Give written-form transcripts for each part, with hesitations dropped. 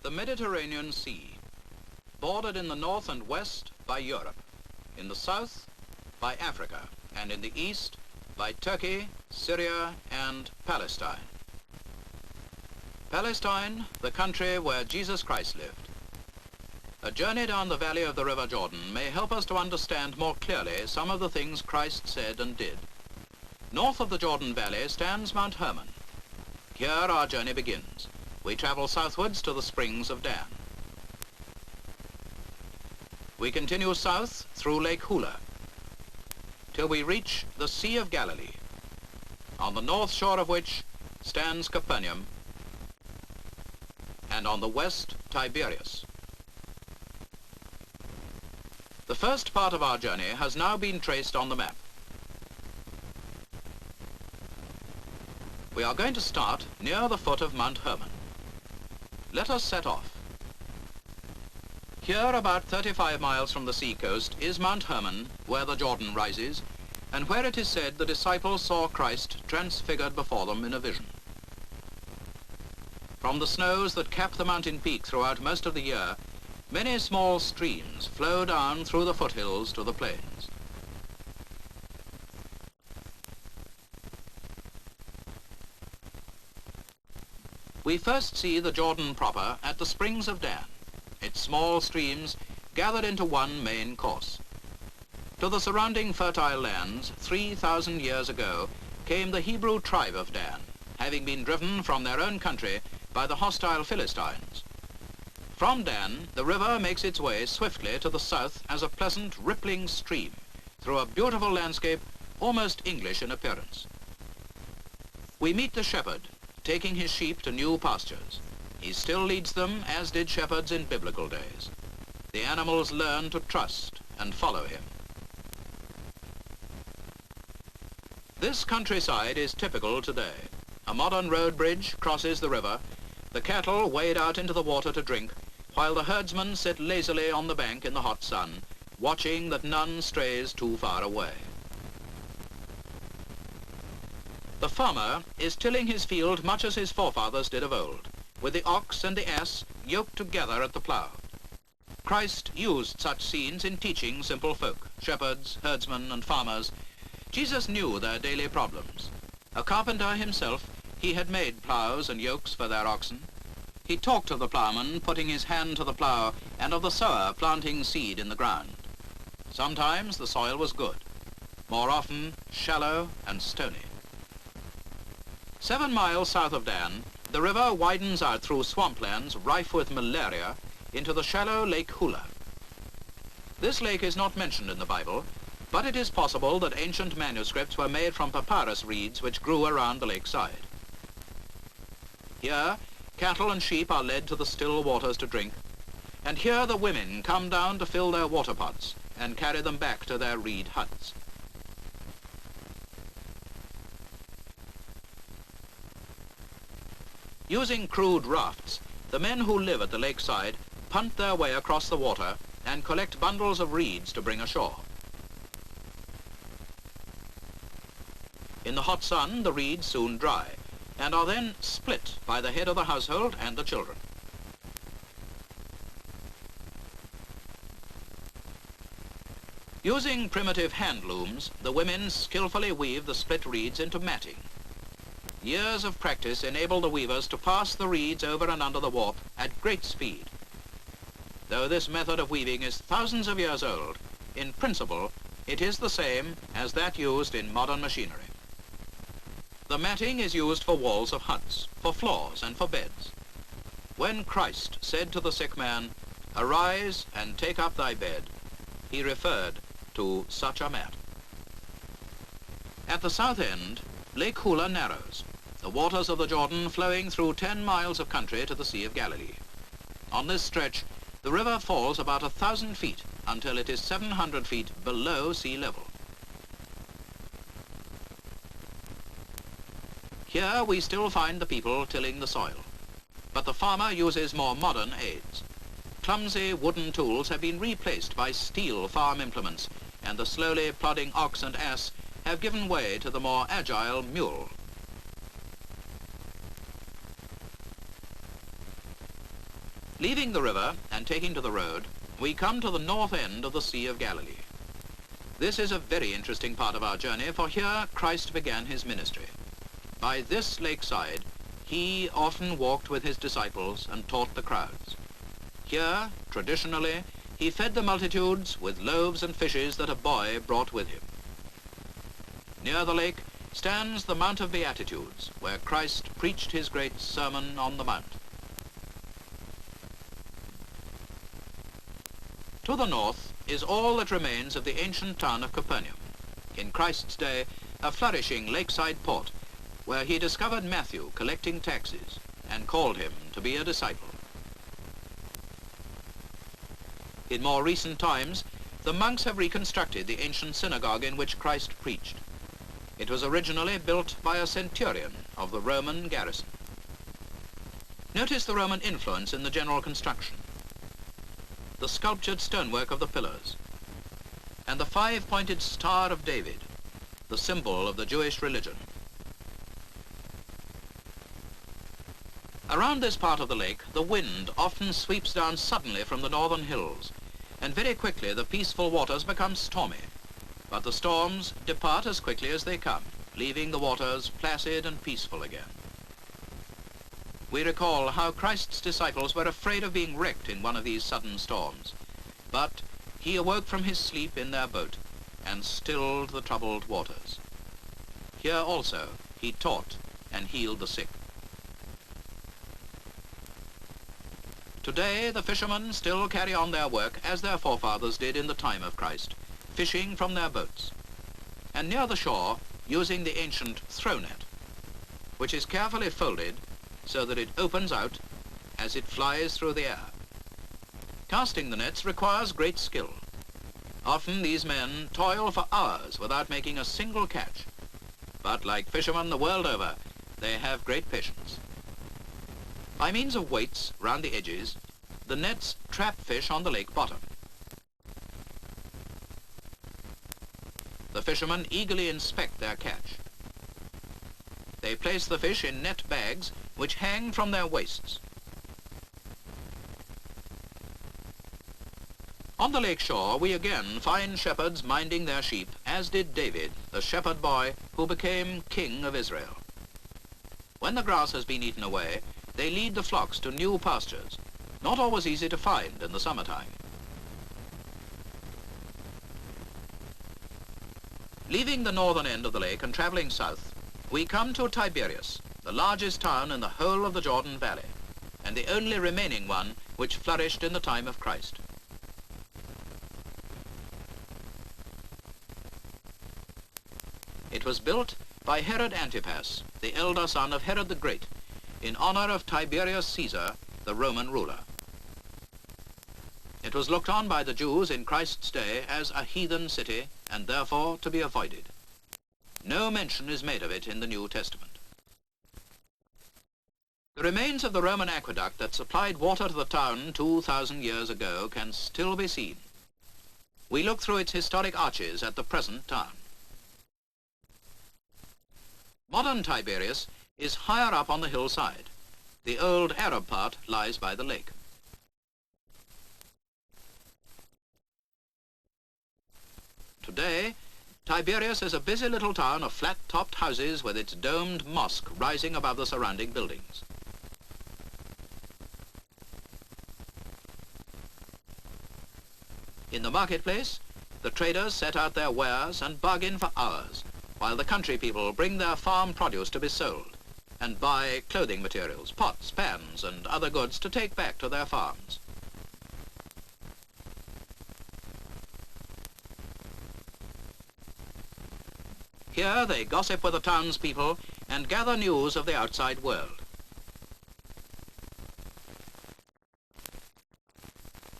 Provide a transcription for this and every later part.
The Mediterranean Sea, bordered in the north and west by Europe, in the south by Africa, and in the east by Turkey, Syria, and Palestine. Palestine, the country where Jesus Christ lived. A journey down the valley of the River Jordan may help us to understand more clearly some of the things Christ said and did. North of the Jordan Valley stands Mount Hermon. Here our journey begins. We travel southwards to the springs of Dan. We continue south through Lake Hula till we reach the Sea of Galilee, on the north shore of which stands Capernaum, and on the west, Tiberias. The first part of our journey has now been traced on the map. We are going to start near the foot of Mount Hermon. Let us set off. Here, about 35 miles from the seacoast, is Mount Hermon, where the Jordan rises, and where it is said the disciples saw Christ transfigured before them in a vision. From the snows that cap the mountain peak throughout most of the year, many small streams flow down through the foothills to the plains. We first see the Jordan proper at the springs of Dan, its small streams gathered into one main course. To the surrounding fertile lands, 3,000 years ago, came the Hebrew tribe of Dan, having been driven from their own country by the hostile Philistines. From Dan, the river makes its way swiftly to the south as a pleasant, rippling stream through a beautiful landscape almost English in appearance. We meet the shepherd, taking his sheep to new pastures. He still leads them, as did shepherds in biblical days. The animals learn to trust and follow him. This countryside is typical today. A modern road bridge crosses the river. The cattle wade out into the water to drink, while the herdsmen sit lazily on the bank in the hot sun, watching that none strays too far away. The farmer is tilling his field much as his forefathers did of old, with the ox and the ass yoked together at the plough. Christ used such scenes in teaching simple folk, shepherds, herdsmen, and farmers. Jesus knew their daily problems. A carpenter himself, he had made ploughs and yokes for their oxen. He talked of the ploughman putting his hand to the plough and of the sower planting seed in the ground. Sometimes the soil was good, more often shallow and stony. 7 miles south of Dan, the river widens out through swamplands rife with malaria into the shallow Lake Hula. This lake is not mentioned in the Bible, but it is possible that ancient manuscripts were made from papyrus reeds which grew around the lakeside. Here, cattle and sheep are led to the still waters to drink, and here the women come down to fill their water pots and carry them back to their reed huts. Using crude rafts, the men who live at the lakeside punt their way across the water and collect bundles of reeds to bring ashore. In the hot sun, the reeds soon dry and are then split by the head of the household and the children. Using primitive hand looms, the women skillfully weave the split reeds into matting. Years of practice enable the weavers to pass the reeds over and under the warp at great speed. Though this method of weaving is thousands of years old, in principle, it is the same as that used in modern machinery. The matting is used for walls of huts, for floors, and for beds. When Christ said to the sick man, "Arise and take up thy bed," he referred to such a mat. At the south end, Lake Hula narrows, the waters of the Jordan flowing through 10 miles of country to the Sea of Galilee. On this stretch, the river falls about 1,000 feet until it is 700 feet below sea level. Here we still find the people tilling the soil, but the farmer uses more modern aids. Clumsy wooden tools have been replaced by steel farm implements, and the slowly plodding ox and ass have given way to the more agile mule. Leaving the river and taking to the road, we come to the north end of the Sea of Galilee. This is a very interesting part of our journey, for here Christ began his ministry. By this lakeside, he often walked with his disciples and taught the crowds. Here, traditionally, he fed the multitudes with loaves and fishes that a boy brought with him. Near the lake stands the Mount of Beatitudes, where Christ preached his great Sermon on the Mount. To the north is all that remains of the ancient town of Capernaum, in Christ's day a flourishing lakeside port, where he discovered Matthew collecting taxes and called him to be a disciple. In more recent times, the monks have reconstructed the ancient synagogue in which Christ preached. It was originally built by a centurion of the Roman garrison. Notice the Roman influence in the general construction. The sculptured stonework of the pillars, and the five-pointed Star of David, the symbol of the Jewish religion. Around this part of the lake, the wind often sweeps down suddenly from the northern hills, and very quickly the peaceful waters become stormy. But the storms depart as quickly as they come, leaving the waters placid and peaceful again. We recall how Christ's disciples were afraid of being wrecked in one of these sudden storms, but he awoke from his sleep in their boat and stilled the troubled waters. Here also he taught and healed the sick. Today the fishermen still carry on their work as their forefathers did in the time of Christ, fishing from their boats, and near the shore using the ancient throw net, which is carefully folded so that it opens out as it flies through the air. Casting the nets requires great skill. Often these men toil for hours without making a single catch, but like fishermen the world over, they have great patience. By means of weights round the edges, the nets trap fish on the lake bottom. The fishermen eagerly inspect their catch. They place the fish in net bags which hang from their waists. On the lake shore we again find shepherds minding their sheep, as did David, the shepherd boy who became king of Israel. When the grass has been eaten away, they lead the flocks to new pastures, not always easy to find in the summertime. Leaving the northern end of the lake and traveling south, we come to Tiberias, the largest town in the whole of the Jordan Valley, and the only remaining one which flourished in the time of Christ. It was built by Herod Antipas, the elder son of Herod the Great, in honor of Tiberius Caesar, the Roman ruler. It was looked on by the Jews in Christ's day as a heathen city and therefore to be avoided. No mention is made of it in the New Testament. The remains of the Roman aqueduct that supplied water to the town 2,000 years ago can still be seen. We look through its historic arches at the present town. Modern Tiberias is higher up on the hillside. The old Arab part lies by the lake. Today, Tiberias is a busy little town of flat-topped houses with its domed mosque rising above the surrounding buildings. In the marketplace, the traders set out their wares and bargain for hours, while the country people bring their farm produce to be sold and buy clothing materials, pots, pans, and other goods to take back to their farms. Here they gossip with the townspeople and gather news of the outside world.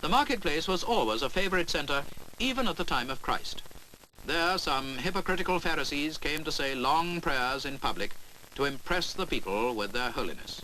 The marketplace was always a favorite center, even at the time of Christ. There some hypocritical Pharisees came to say long prayers in public to impress the people with their holiness.